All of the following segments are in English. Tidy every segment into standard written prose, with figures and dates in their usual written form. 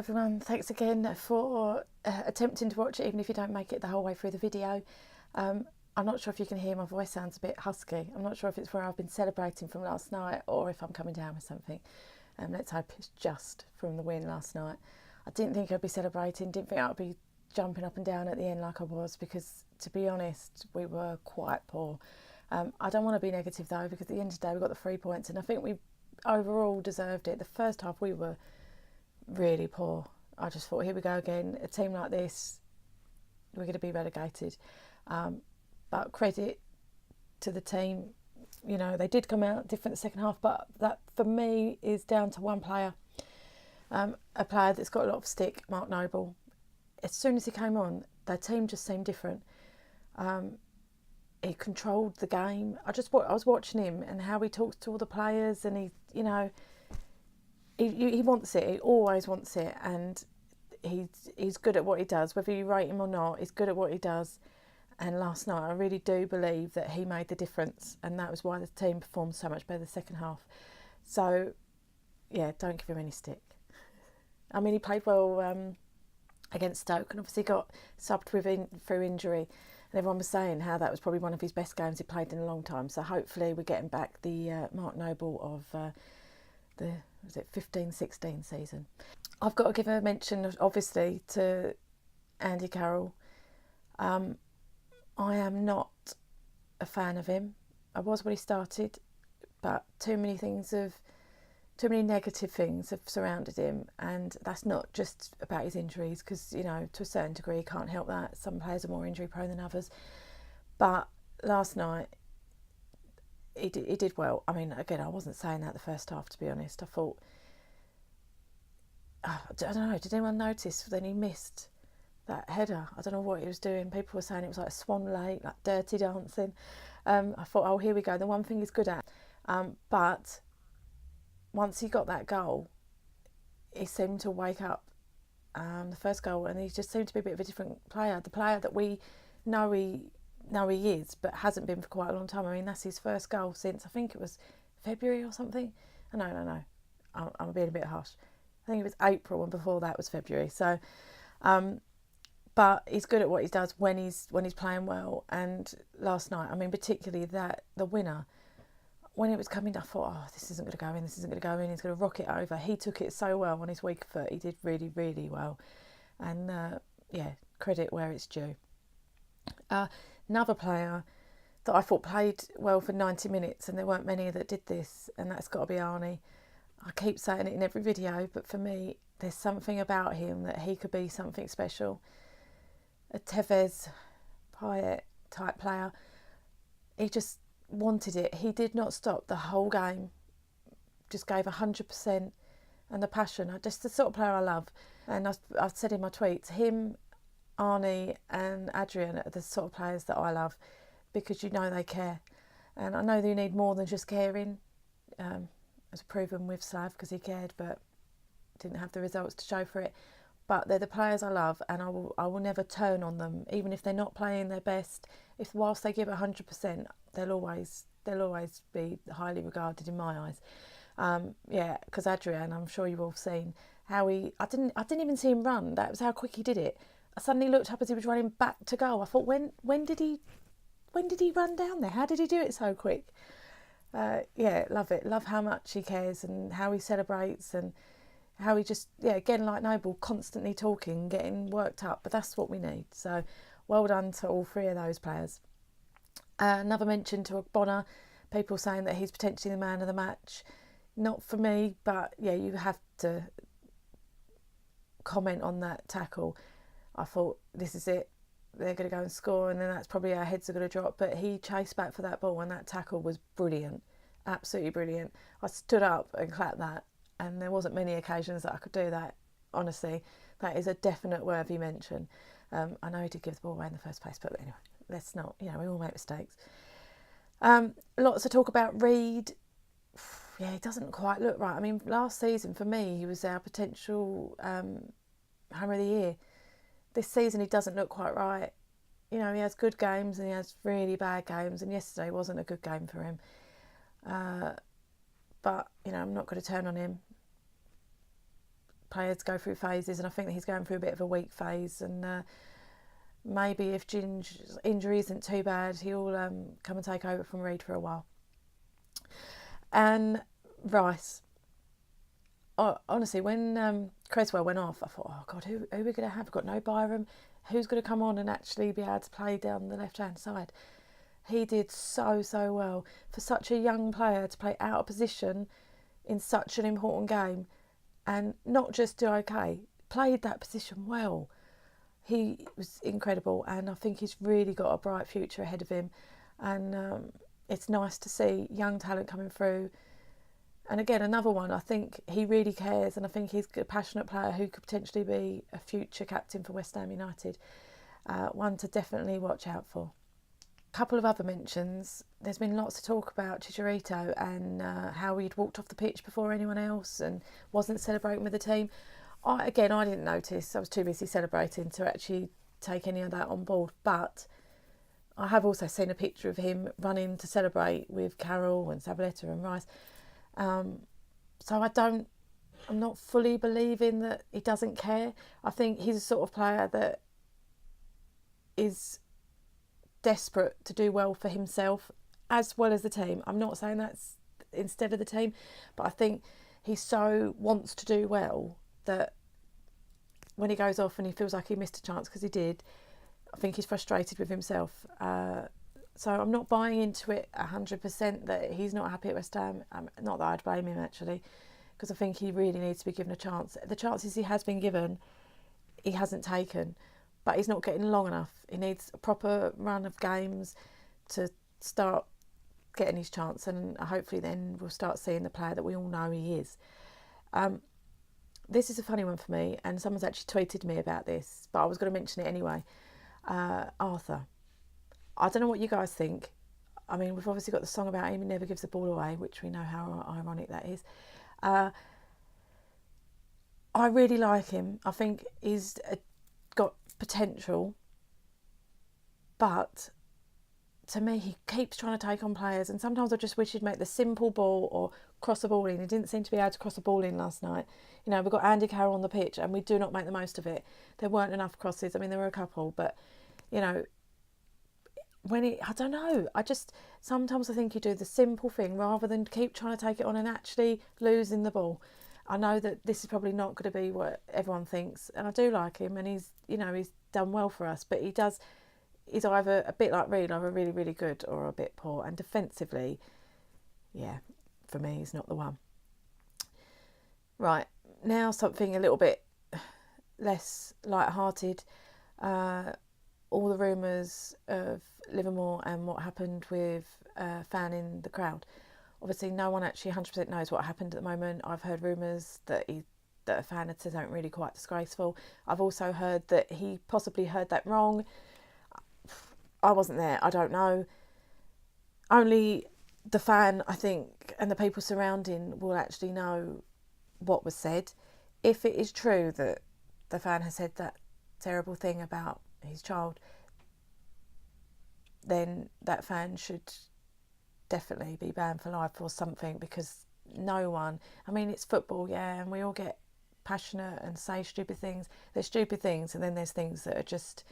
everyone, thanks again for attempting to watch it, even if you don't make it the whole way through the video. I'm not sure if you can hear my voice sounds a bit husky. I'm not sure if it's where I've been celebrating from last night or if I'm coming down with something. Let's hope it's just from the win last night. I didn't think I'd be celebrating, didn't think I'd be jumping up and down at the end like I was, because to be honest, we were quite poor. I don't want to be negative though, because at the end of the day we got the 3 points and I think we overall deserved it. The first half we were really poor. I just thought, here we go again, a team like this, we're going to be relegated. But credit to the team, you know, they did come out different the second half, but that for me is down to one player, a player that's got a lot of stick, Mark Noble. As soon as he came on, their team just seemed different. He controlled the game. I was watching him and how he talks to all the players, and he, you know, he wants it. He always wants it, and he's good at what he does. Whether you rate him or not, he's good at what he does. And last night, I really do believe that he made the difference, and that was why the team performed so much better the second half. So, yeah, don't give him any stick. I mean, he played well against Stoke, and obviously got subbed through injury. And everyone was saying how that was probably one of his best games he played in a long time. So hopefully we're getting back the Mark Noble of the 15-16 season. I've got to give a mention, obviously, to Andy Carroll. I am not a fan of him. I was when he started, but too many negative things have surrounded him, and that's not just about his injuries, because, you know, to a certain degree he can't help that. Some players are more injury prone than others, but last night he did well. I mean, again, I wasn't saying that the first half, to be honest. I thought, I don't know, did anyone notice when he missed that header? I don't know what he was doing. People were saying it was like Swan Lake, like dirty dancing. I thought, oh, here we go, the one thing he's good at. But once he got that goal, he seemed to wake up, the first goal, and he just seemed to be a bit of a different player. The player that we know he is, but hasn't been for quite a long time. I mean, that's his first goal since, I think it was February or something. No. I'm being a bit harsh. I think it was April, and before that was February. So, but he's good at what he does when he's playing well. And last night, I mean, particularly the winner, when it was coming, I thought, oh, this isn't going to go in, he's going to rock it over. He took it so well on his weak foot. He did really, really well. And, yeah, credit where it's due. Another player that I thought played well for 90 minutes, and there weren't many that did this, and that's got to be Arnie. I keep saying it in every video, but for me, there's something about him that he could be something special. A Tevez, Payet type player. He just wanted it. He did not stop the whole game. Just gave 100%, and the passion. Just the sort of player I love. And I've said in my tweets, him, Arnie and Adrian are the sort of players that I love, because you know they care. And I know that you need more than just caring, as proven with Slav, because he cared but didn't have the results to show for it. But they're the players I love, and I will never turn on them, even if they're not playing their best. If whilst they give 100%, they'll always be highly regarded in my eyes. Yeah, because Adrian, I'm sure you've all seen how I didn't even see him run. That was how quick he did it. I suddenly looked up as he was running back to goal. I thought, when did he run down there? How did he do it so quick? Yeah, love it. Love how much he cares and how he celebrates, and how he just, yeah, again, like Noble, constantly talking, getting worked up. But that's what we need. So well done to all three of those players. Another mention to Bonner. People saying that he's potentially the man of the match. Not for me, but yeah, you have to comment on that tackle. I thought, this is it. They're going to go and score, and then that's probably our heads are going to drop. But he chased back for that ball, and that tackle was brilliant. Absolutely brilliant. I stood up and clapped that, and there wasn't many occasions that I could do that. Honestly, that is a definite worthy mention. I know he did give the ball away in the first place, but anyway, let's not, you know, we all make mistakes. Lots of talk about Reid. Yeah, he doesn't quite look right. I mean, last season for me, he was our potential Hammer of the Year. This season, he doesn't look quite right. You know, he has good games and he has really bad games, and yesterday wasn't a good game for him. But, you know, I'm not going to turn on him. players go through phases, and I think that he's going through a bit of a weak phase, and maybe if Ginger's injury isn't too bad, he'll come and take over from Reid for a while. And Rice. Honestly, when Creswell went off, I thought, oh God, who are we going to have? We've got no Byram. Who's going to come on and actually be able to play down the left-hand side? He did so well. For such a young player to play out of position in such an important game, and not just do okay, played that position well. He was incredible, and I think he's really got a bright future ahead of him. And it's nice to see young talent coming through. And again, another one, I think he really cares, and I think he's a passionate player who could potentially be a future captain for West Ham United. One to definitely watch out for. A couple of other mentions. There's been lots of talk about Chicharito and how he'd walked off the pitch before anyone else and wasn't celebrating with the team. I didn't notice. I was too busy celebrating to actually take any of that on board. But I have also seen a picture of him running to celebrate with Carroll and Zabaleta and Rice. So I'm not fully believing that he doesn't care. I think he's a sort of player that is desperate to do well for himself as well as the team. I'm not saying that's instead of the team, but I think he so wants to do well that when he goes off and he feels like he missed a chance, because he did, I think he's frustrated with himself. So I'm not buying into it 100% that he's not happy at West Ham. Not that I'd blame him, actually, because I think he really needs to be given a chance. The chances he has been given, he hasn't taken, but he's not getting long enough. He needs a proper run of games to start getting his chance, and hopefully then we'll start seeing the player that we all know he is. This is a funny one for me, and someone's actually tweeted me about this, but I was going to mention it anyway. Arthur. I don't know what you guys think. I mean, we've obviously got the song about him, he never gives the ball away, which we know how ironic that is. I really like him. I think he's got potential, but to me, he keeps trying to take on players, and sometimes I just wish he'd make the simple ball or cross a ball in. He didn't seem to be able to cross a ball in last night. You know, we've got Andy Carroll on the pitch, and we do not make the most of it. There weren't enough crosses. I mean, there were a couple, but, you know, I don't know, sometimes I think you do the simple thing rather than keep trying to take it on and actually losing the ball. I know that this is probably not going to be what everyone thinks, and I do like him, and he's done well for us, but he's either a bit like Reid, either really, really good or a bit poor, and defensively, yeah, for me, he's not the one. Right, now something a little bit less light-hearted. All the rumours of Livermore and what happened with a fan in the crowd. Obviously, no one actually 100% knows what happened at the moment. I've heard rumours that a fan had said something really quite disgraceful. I've also heard that he possibly heard that wrong. I wasn't there, I don't know. Only the fan, I think, and the people surrounding will actually know what was said. If it is true that the fan has said that terrible thing about his child, then that fan should definitely be banned for life or something, because no one, I mean, it's football, yeah, and we all get passionate and say stupid things. There's stupid things, and then there's things that are just,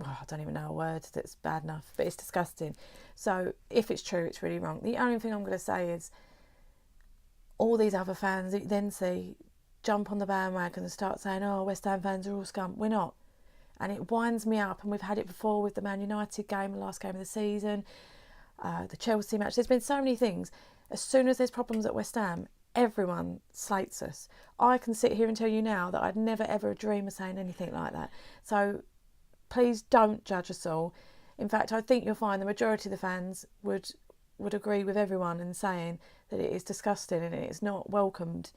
I don't even know a word that's bad enough, but it's disgusting. So if it's true, it's really wrong. The only thing I'm going to say is all these other fans that you then see jump on the bandwagon and start saying, oh, West Ham fans are all scum. We're not. And it winds me up, and we've had it before with the Man United game, the last game of the season, the Chelsea match. There's been so many things. As soon as there's problems at West Ham, everyone slates us. I can sit here and tell you now that I'd never ever dream of saying anything like that. So please don't judge us all. In fact, I think you'll find the majority of the fans would agree with everyone in saying that it is disgusting and it is not welcomed.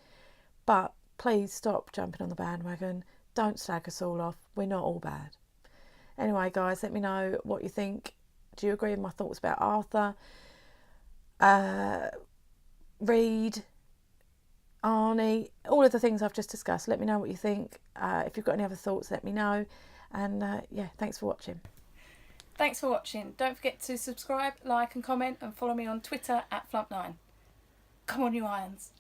But please stop jumping on the bandwagon. Don't slag us all off. We're not all bad. Anyway, guys, let me know what you think. Do you agree with my thoughts about Arthur, Reid, Arnie, all of the things I've just discussed? Let me know what you think. If you've got any other thoughts, let me know. And yeah, thanks for watching. Thanks for watching. Don't forget to subscribe, like and comment, and follow me on Twitter @Flump9. Come on, you Irons.